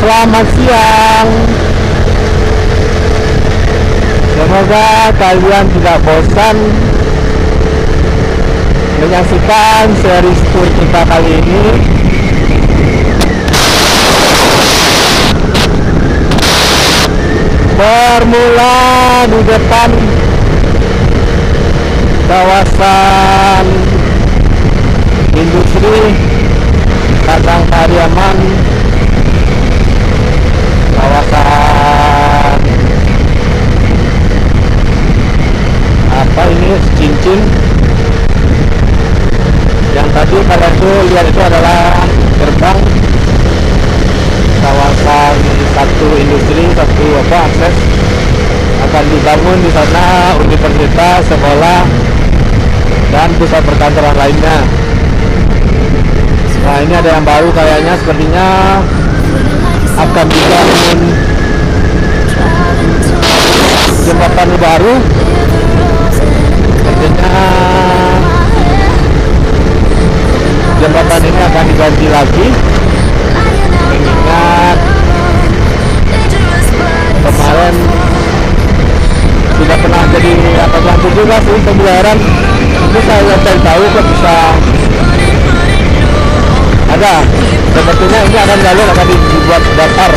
selamat siang. Semoga kalian tidak bosan menyaksikan series tour kita kali ini. Bermula di depan kawasan industri Padang Pariaman, kawasan apa ini, Cincin. Yang tadi kalian tuh lihat itu adalah gerbang kawasan satu industri, satu akses akan dibangun di sana universitas, sekolah, dan pusat perkantoran lainnya. Nah, ini ada yang baru kayaknya, sepertinya akan dibangun jembatan baru. Sepertinya jembatan ini akan diganti lagi, mengingat kemarin sudah pernah jadi apa lampu juga sih pemeliharaan. Ini saya cari tahu kok bisa ada. Sepertinya ini akan jalur akan dibuat datar.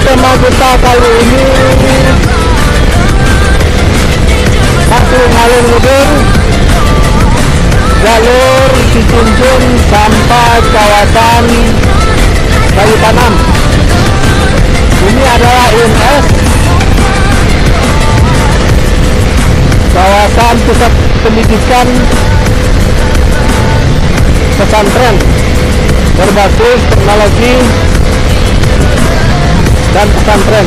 Tema kita kali ini langsung alur ngudung jalur Cicinjung sampai kawasan Kayu Tanam. Ini adalah UNS, kawasan pusat pendidikan pesantren berbasis teknologi dan pesantren.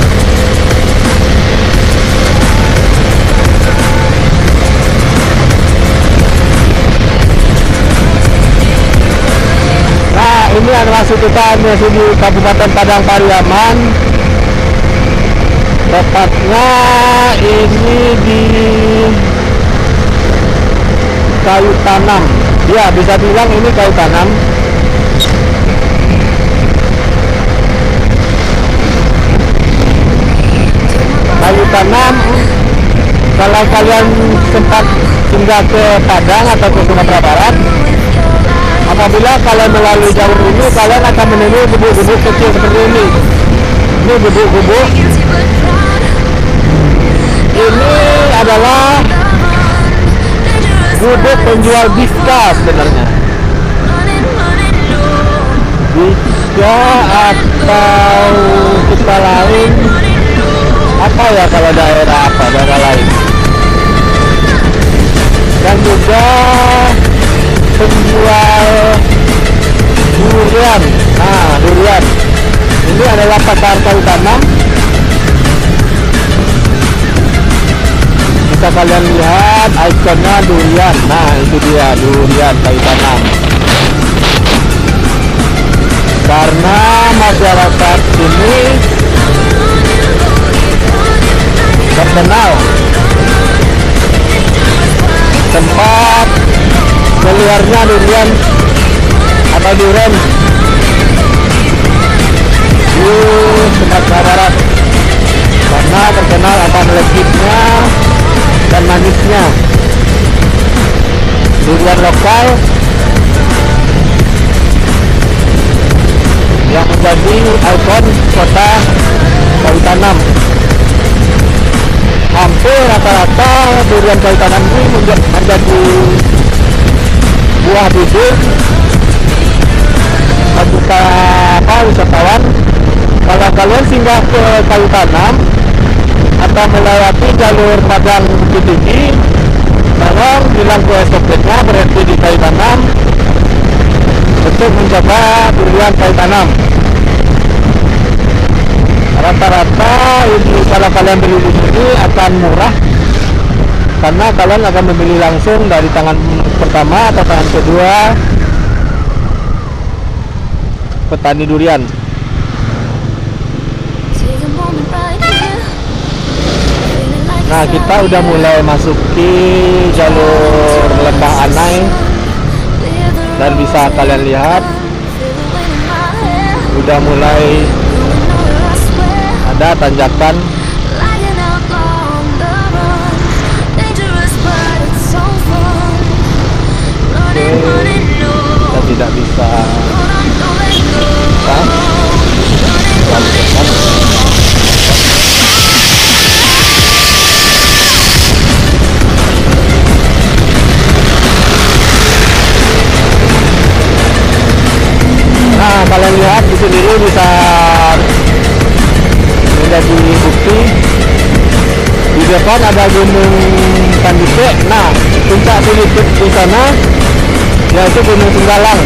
Nah, ini adalah sututan di Kabupaten Padang Pariaman. Tepatnya ini di Kayu Tanam. Ya, bisa bilang ini Kayu Tanam. Kayu Tanam, kalau kalian sempat singgah ke Padang atau ke Sumatera Barat, apabila kalian melalui jalur ini, kalian akan menemui gubuk-gubuk kecil seperti ini. Ini gubuk-gubuk. Ini adalah gubuk penjual biska sebenarnya. Biska atau kita lain apa ya, kalau daerah lain. Dan juga penjual durian. Nah, durian ini adalah pasar Kayu Tanam. Bisa kalian lihat ikonnya durian. Nah, itu dia durian Kayu Tanam. Karena masyarakat ini terkenal tempat keluarnya durian atau durian di Sumatera Barat, karena terkenal akan legitnya dan manisnya durian lokal yang menjadi ikon kota Kayu Tanam. Hampir rata-rata durian Kayu Tanam ini menjadi buah bibir membuka wisatawan. Kalau kalian singgah ke Kayu Tanam atau melewati jalur Padang Bukit Tinggi, tolong bilang ke stopnya berhenti di Kayu Tanam untuk mencoba durian Kayu Tanam. Rata-rata ini kalau kalian beli di sini akan murah karena kalian akan memilih langsung dari tangan pertama atau tangan kedua petani durian. Nah, kita udah mulai masuki jalur Lembah Anai dan bisa kalian lihat udah mulai ada tanjakan. Kita tidak bisa Nah, kalian lihat di sini bisa menjadi bukti. Di depan ada Gunung Tandike. Nah, puncak di sana yaitu Gunung Singgalang,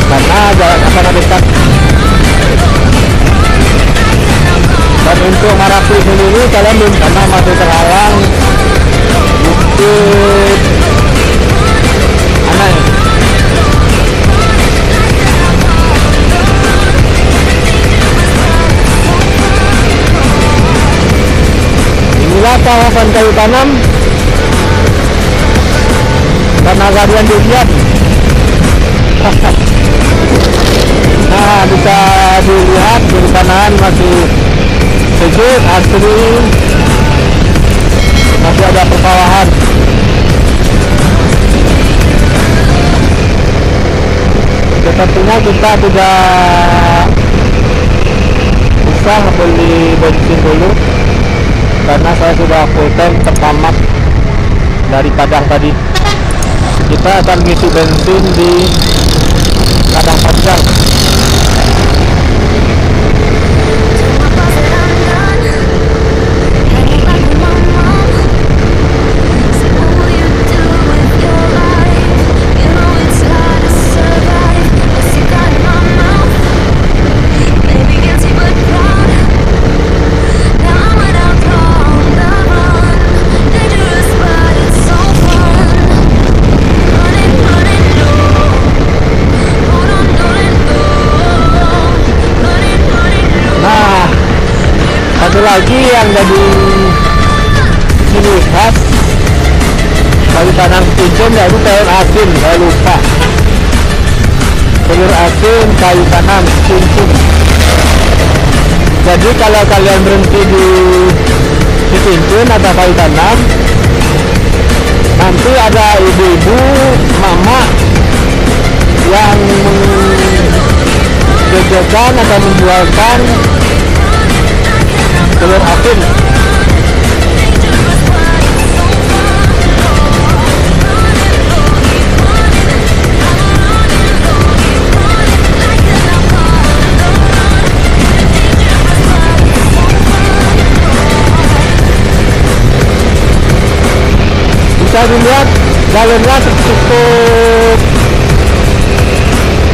karena jaraknya sangat dekat. Dan untuk Marapi sendiri kalian belum karena masih terhalang Bukit Anai. Inilah kawasan kayu tanam dan Agarian durian. Nah, bisa dilihat di kanan masih sejuk, asri, masih ada persawahan. Tentunya kita tidak usah beli bensin dulu karena saya sudah full tank tertamat dari Padang tadi. Kita akan ngisi bensin di Padang Panjang. Lagi yang jadi ciri khas kayu tanam Cincin yaitu telur asin. Saya lupa, telur asin kayu tanam Cincin. Jadi kalau kalian berhenti di Cincin atau kayu tanam, nanti ada ibu-ibu, mama yang menjajakan atau menjualkan telur asin. Bisa dilihat jalurnya cukup,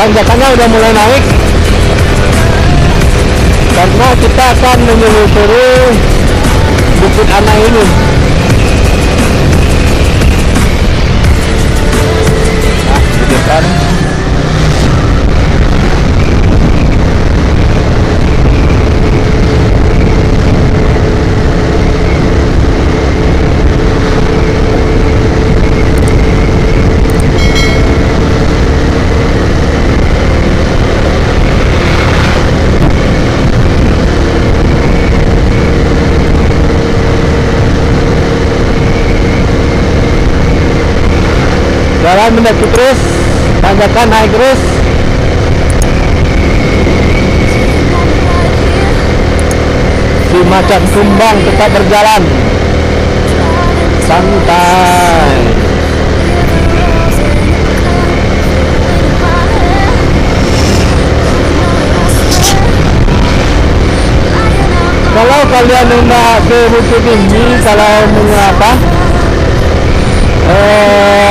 tanjakannya udah mulai naik karena kita akan menyusuri Bukit Anai ini. Nah, di depan jalan mendaki terus, tanjakan naik terus. Si macan kumbang tetap berjalan santai. Kalau kalian hendak ke Bukit Tinggi, kalau mengapa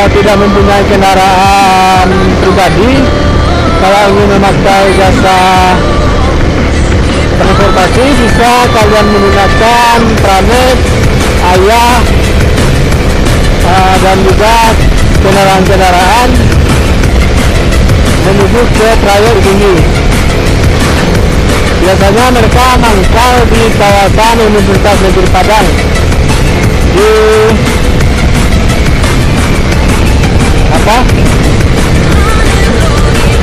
tidak mempunyai kendaraan pribadi, kalau ingin memakai jasa transportasi bisa kalian menggunakan Pranet ayah dan juga kendaraan-kendaraan menuju ke trayek ini. Biasanya mereka mangkal di kawasan Universitas Negeri Padang di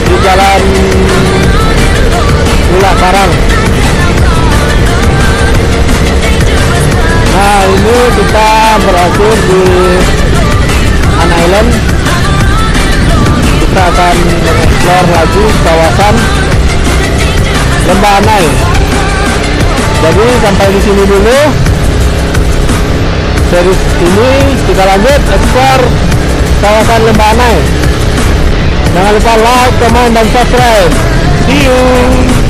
di Jalan Pulau Parang. Nah, ini kita berakhir di An Island. Kita akan explore lagi kawasan Lembah Anai. Jadi sampai di sini dulu series ini, kita lanjut explore kawasan Lembah Anai. Jangan lupa like, comment, dan subscribe. See you.